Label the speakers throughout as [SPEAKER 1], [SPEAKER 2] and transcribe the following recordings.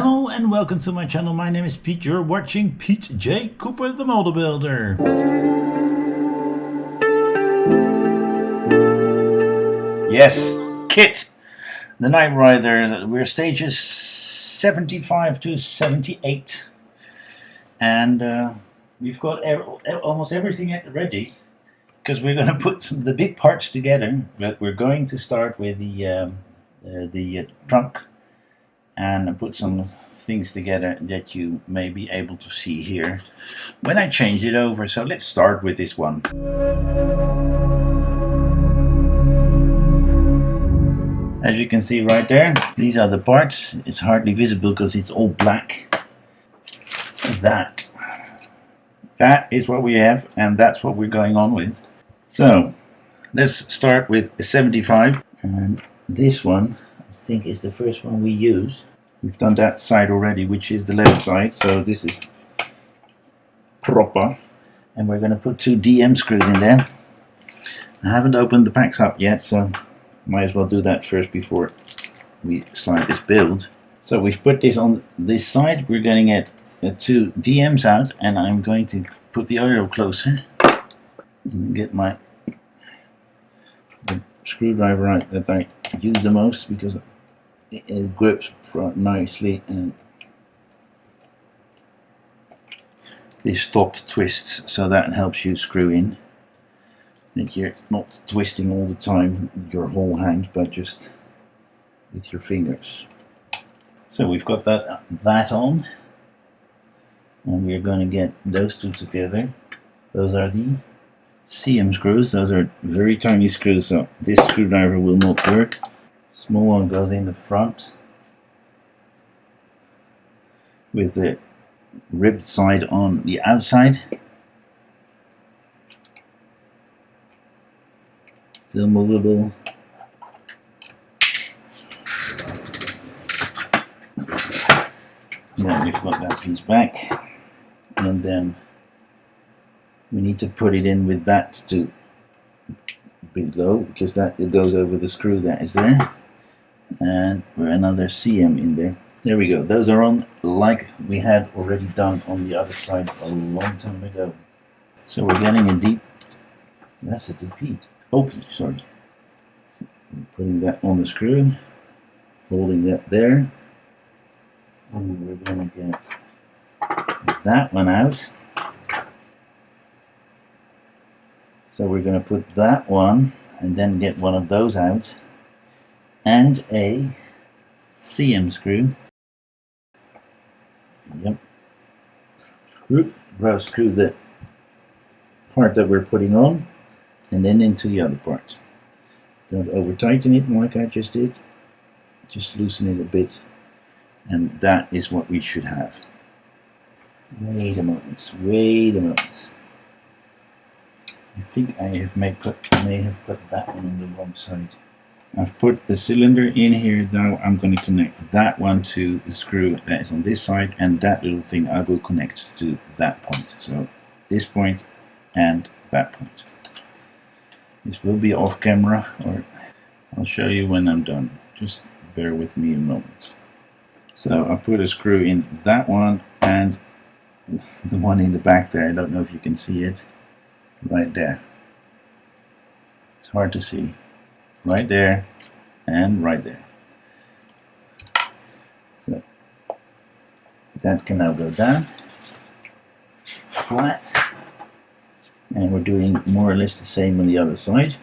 [SPEAKER 1] Hello and welcome to my channel. My name is Pete. You're watching Pete J. Cooper, the Model Builder. Yes, Kit, the Night Rider. We're stages 75 to 78. And we've got almost everything ready because we're going to put the big parts together. But we're going to start with the trunk and put some things together that you may be able to see here when I change it over. So let's start with this one. As you can see right there, these are the parts. It's hardly visible because it's all black. That is what we have, and that's what we're going on with. So let's start with a 75, and this one I think is the first one we use. We've done that side already, which is the left side, so this is proper. And we're going to put 2 DM screws in there. I haven't opened the packs up yet, so might as well do that first before we start this build. So we've put this on this side. We're going to get 2 DMs out, and I'm going to put the oil closer and get the screwdriver out that I use the most because it grips nicely, and this top twists, so that helps you screw in. That you're not twisting all the time your whole hand, but just with your fingers. So we've got that on, and we're going to get those 2 together. Those are the CM screws. Those are very tiny screws, so this screwdriver will not work. Small one goes in the front with the ribbed side on the outside. Still movable. Then we've got that piece back, and then we need to put it in with that to below, because that it goes over the screw that is there, and another CM in there. There we go. Those are on like we had already done on the other side a long time ago. So we're getting a deep. That's a DP. OP, sorry. So we're putting that on the screw, holding that there, and we're going to get that one out. So we're going to put that one and then get one of those out, and a CM screw. Yep. Screw the part that we're putting on, and then into the other part. Don't over tighten it like I just did. Just loosen it a bit, and that is what we should have. Wait a moment. Wait a moment. I think I may have put that one on the wrong side. I've put the cylinder in here. Now I'm going to connect that one to the screw that is on this side, and that little thing I will connect to that point. So this point and that point. This will be off camera, or I'll show you when I'm done. Just bear with me a moment. So I've put a screw in that one and the one in the back there. I don't know if you can see it. Right there. It's hard to see. Right there and right there. So that can now go down flat, and we're doing more or less the same on the other side,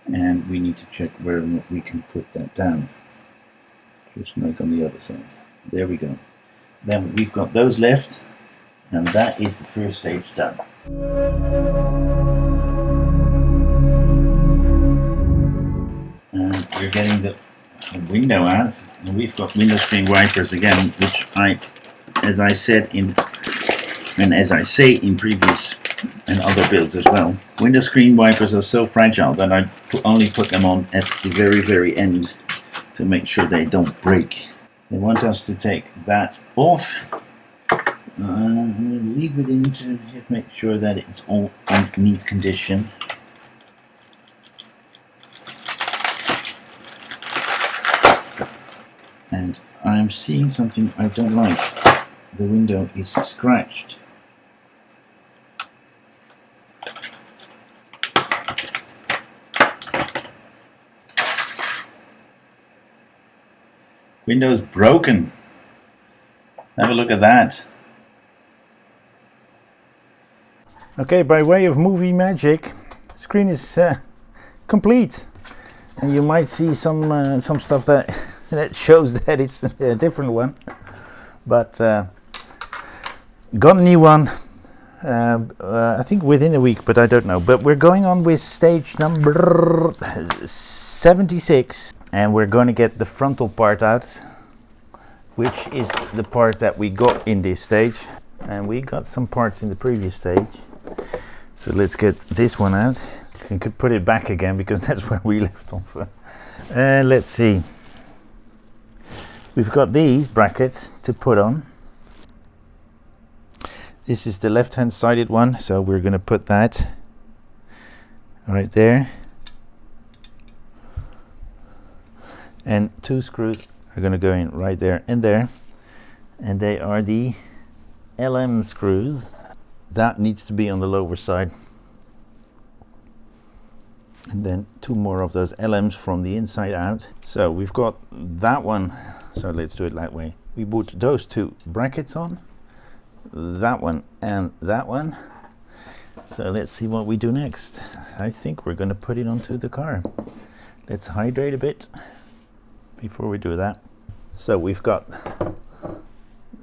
[SPEAKER 1] and we need to check where we can put that down, just like on the other side. There we go. Then we've got those left, and that is the first stage done. And we're getting the window out, and we've got window screen wipers again, which as I say in previous and other builds as well, window screen wipers are so fragile that I only put them on at the very, very end to make sure they don't break. They want us to take that off. I'm going to leave it in to make sure that it's all in neat condition. And I'm seeing something I don't like. The window is scratched. Window's broken. Have a look at that. Okay, by way of movie magic, the screen is complete, and you might see some stuff that that shows that it's a different one, but got a new one. I think within a week, but I don't know. But we're going on with stage number 76, and we're going to get the frontal part out, which is the part that we got in this stage, and we got some parts in the previous stage. So let's get this one out. You could put it back again because that's where we left off. Let's see. We've got these brackets to put on. This is the left-hand sided one, so we're going to put that right there. And 2 screws are going to go in right there and there. And they are the LM screws. That needs to be on the lower side. And then 2 more of those LMs from the inside out. So we've got that one. So let's do it that way. We put those 2 brackets on. That one and that one. So let's see what we do next. I think we're going to put it onto the car. Let's hydrate a bit before we do that. So we've got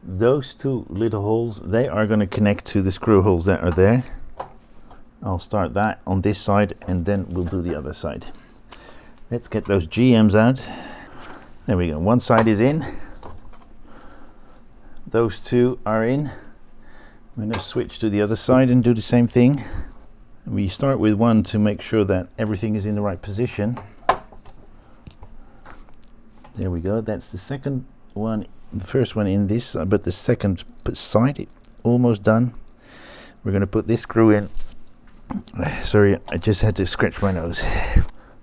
[SPEAKER 1] those 2 little holes. They are going to connect to the screw holes that are there. I'll start that on this side and then we'll do the other side. Let's get those GMs out. There we go. One side is in. Those 2 are in. I'm going to switch to the other side and do the same thing. We start with one to make sure that everything is in the right position. There we go. That's the second one. The first one in this, but the second side almost done. We're going to put this screw in. Sorry, I just had to scratch my nose.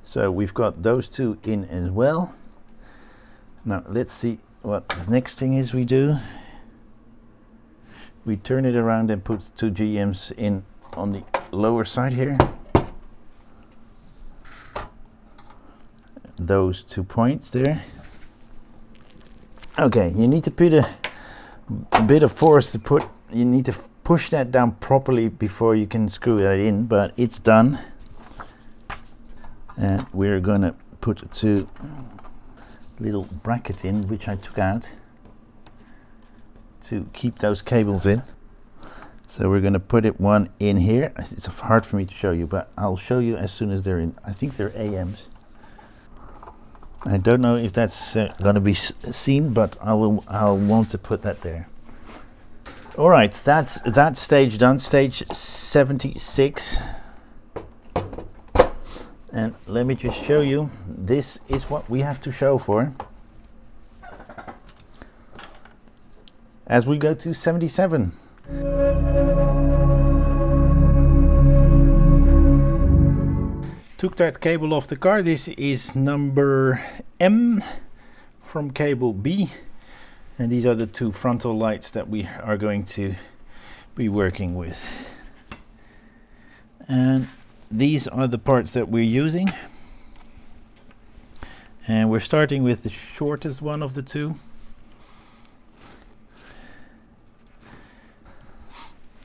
[SPEAKER 1] So we've got those 2 in as well. Now let's see what the next thing is we do. We turn it around and put 2 GMs in on the lower side here. Those 2 points there. Okay, you need to put a bit of force to put, you need to push that down properly before you can screw that in, but it's done. And we're gonna put 2 little brackets in, which I took out to keep those cables in. So we're gonna put one in here. It's hard for me to show you, but I'll show you as soon as they're in. I think they're AMs. I don't know if that's going to be seen, but I'll want to put that there. All right, that's that stage done, stage 76. And let me just show you, this is what we have to show for as we go to 77. Took that cable off the car. This is number M from cable B, and these are the 2 frontal lights that we are going to be working with. And these are the parts that we're using, and we're starting with the shortest one of the 2.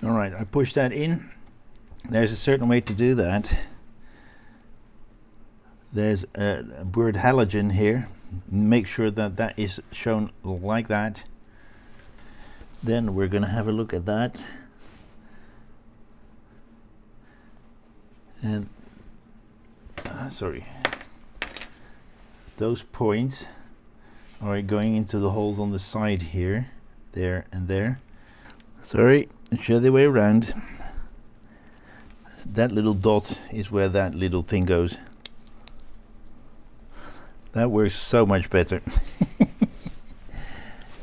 [SPEAKER 1] All right, I push that in. There's a certain way to do that. There's a word halogen here. Make sure that that is shown like that. Then we're going to have a look at that. And sorry, those points are going into the holes on the side here, there and there. Sorry, it's the other way around. That little dot is where that little thing goes. That works so much better.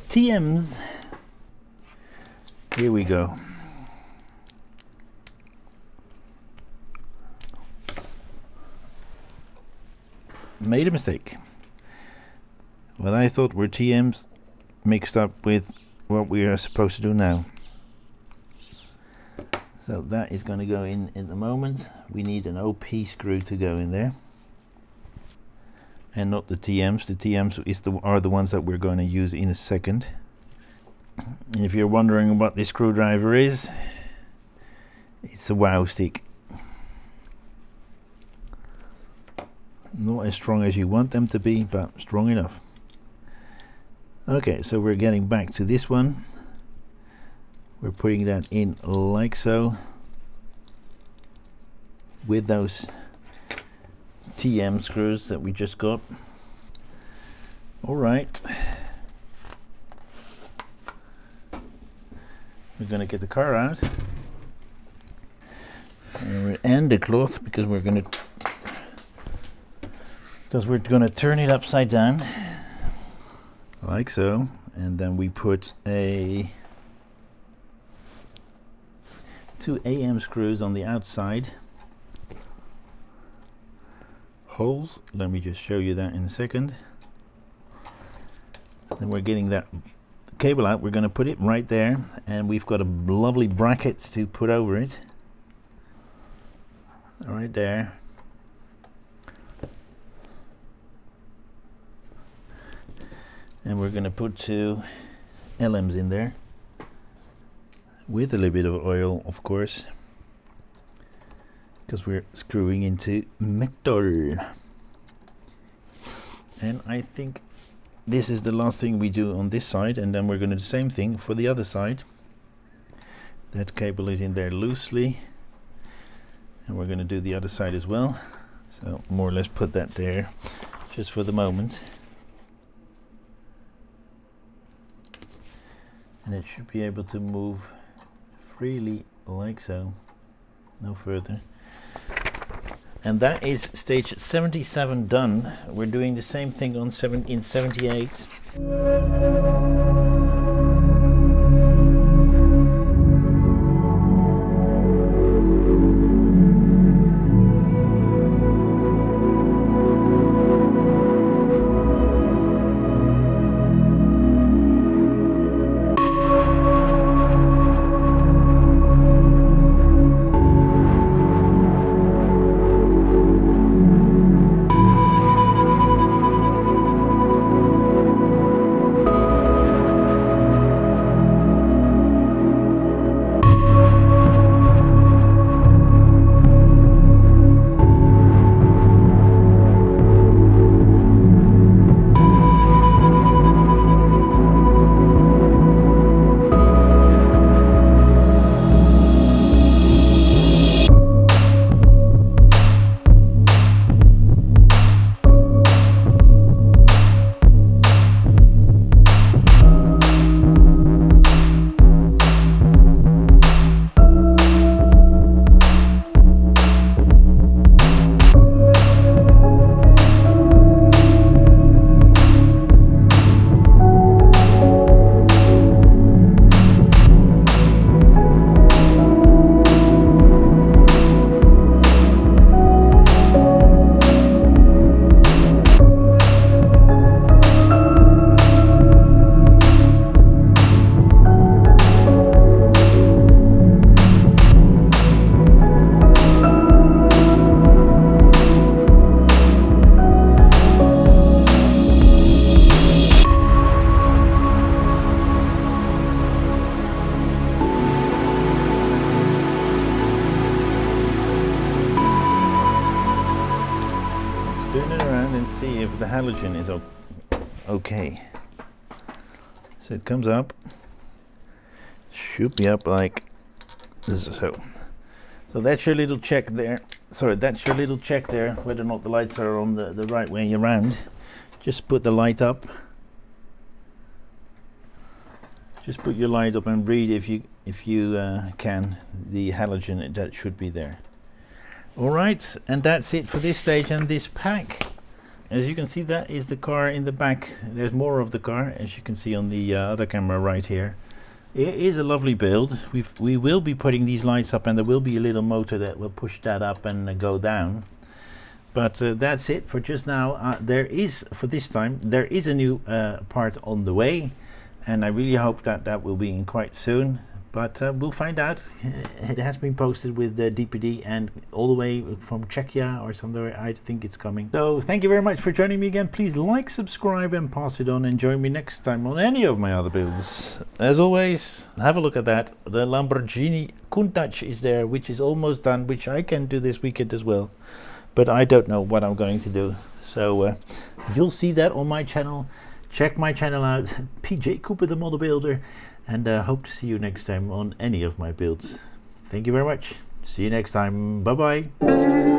[SPEAKER 1] TMs. Here we go. Made a mistake. What I thought were TMs mixed up with what we are supposed to do now. So that is going to go in the moment. We need an OP screw to go in there, and not the TMs. The TMs are the ones that we're going to use in a second. And if you're wondering what this screwdriver is, it's a wow stick. Not as strong as you want them to be, but strong enough. Okay, so we're getting back to this one. We're putting that in like so, with those TM screws that we just got. All right. We're going to get the car out and the cloth, because we're going to turn it upside down like so, and then we put two AM screws on the outside holes. Let me just show you that in a second. Then we're getting that cable out. We're going to put it right there, and we've got a lovely bracket to put over it right there. And we're going to put two LMs in there with a little bit of oil, of course, because we're screwing into metal. And I think this is the last thing we do on this side, and then we're going to do the same thing for the other side. That cable is in there loosely, and we're going to do the other side as well. So more or less put that there just for the moment. And it should be able to move freely like so, no further. And that is stage 77 done. We're doing the same thing on 78. Turn it around and see if the halogen is okay. So it comes up, should be up like this. So that's your little check there. Sorry, that's your little check there, whether or not the lights are on the right way around. Just put the light up. Just put your light up and read if you can the halogen that should be there. Alright, and that's it for this stage and this pack. As you can see, that is the car in the back. There's more of the car, as you can see on the other camera right here. It is a lovely build. We will be putting these lights up, and there will be a little motor that will push that up and go down. But that's it for just now. There is, for this time, there is a new part on the way.
[SPEAKER 2] and I really hope that that will be in quite soon. But we'll find out. It has been posted with the DPD and all the way from Czechia or somewhere. I think it's coming. So thank you very much for joining me again. Please like, subscribe and pass it on, and join me next time on any of my other builds. As always, have a look at that. The Lamborghini Countach is there, which is almost done, which I can do this weekend as well. But I don't know what I'm going to do. So you'll see that on my channel. Check my channel out, PJ Cooper the Model Builder, and hope to see you next time on any of my builds. Thank you very much. See you next time. Bye bye.